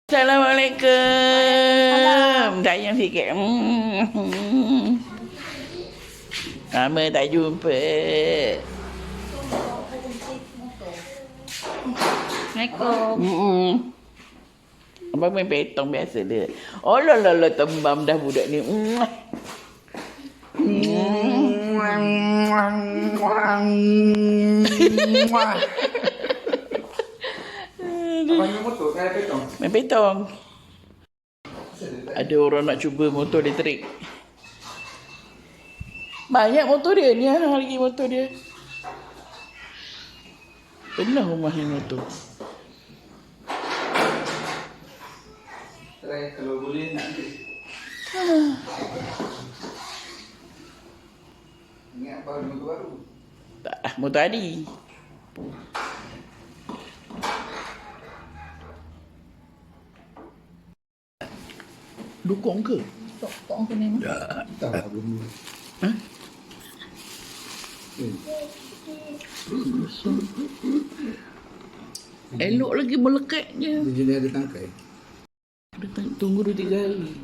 Assalamualaikum. Dayang sikit. Lama tak jumpa. Assalamualaikum. Abang main petong biasa dia. Oh la tembam dah budak ni. Abang main motor kan ada petong? Main petong. Ada orang nak cuba motor elektrik. Banyak motor dia ni lagi motor dia. Pernah rumah ni motor. Try kalau boleh nak ambil. Ingat baru motor baru. Tak, motor Adi. Dukung ke? Tok ke memang? Tak lah belum. Ha? Elok lagi melekat je. Dia jenis ada tangkai. Tunggu 2-3 hari.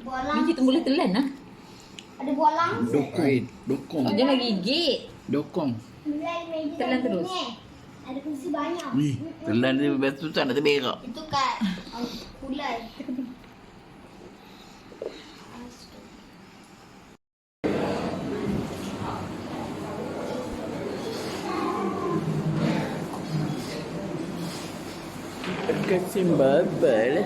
Ni kita boleh telan lah. Ada buah langsung. Dokong. Dia nak gigit. Dokong. Mulai meja Telan terus. ni. Ada kursi banyak. Ni, telan dia best susah nak terberak. Itu kat kulai. Kasih babal.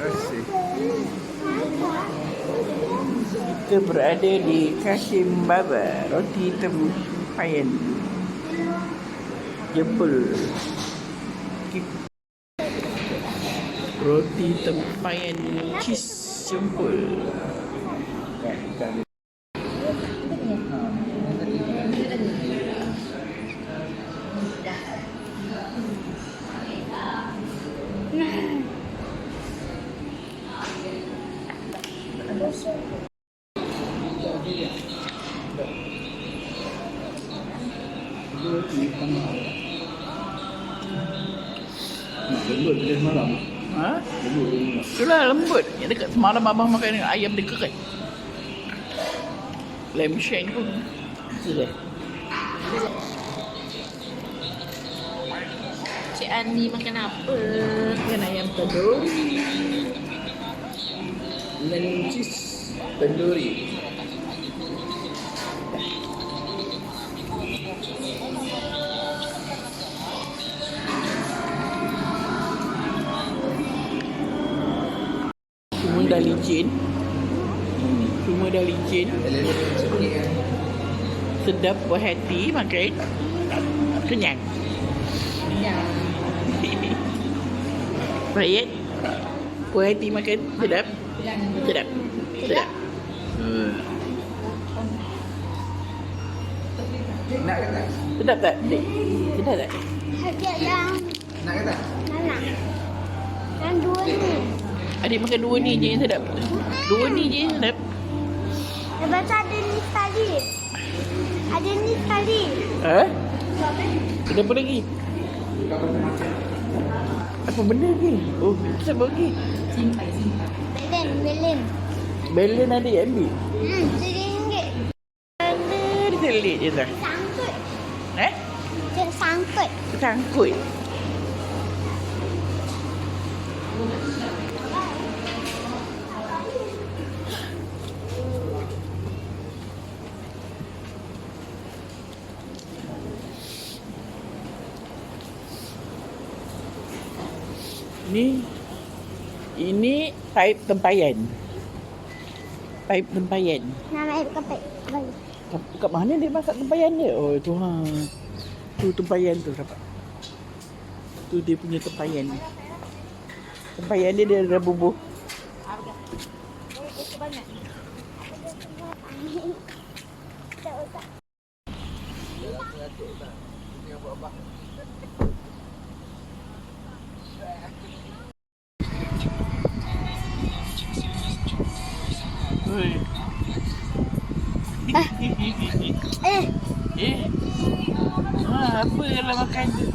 Asyik. Kita berada di Kasim Baba, roti tempayan. Jempol. Roti tempayan cheese jempol. Lembut dia semalam. Ha? Itulah lembut. Yang dekat semalam abang makan dengan ayam dia kering. Lamb shank pun. Sudah. Cik Ani makan apa? Makan ayam tanduri. Dengan cheese tanduri. Semua dah licin. Semua dah licin. Sedap buat hati makan. Kenyang. Ya. Baik. Buat hati makan sedap. Sedap. Sedap. Nak ke tak? Sedap tak? Dek? Sedap tak? Hadiah yang Nak ke tak? mana? Yang dua ni. Adik makan dua ni je yang sedap. Dua ni je yang sedap. Lepas tu ada ni sekali. Ada ni sekali. Ha? Ada apa lagi? Apa benda lagi? Oh, siapa lagi? Simpai. Belen. Belen ada yang ambil. RM1. Dia selit je tak? Sangkut. Eh? Dia sangkut. Sangkut. Ini paip tempayan. Paip tempayan. Nama air kepek. Bagi. Kat mana dia masak tempayan dia? Oh, Tuhan. Tu tempayan tu dapat. Tu dia punya tempayan. Tempayan dia ada bubuh. Oi. Eh. Apa yang makan tu?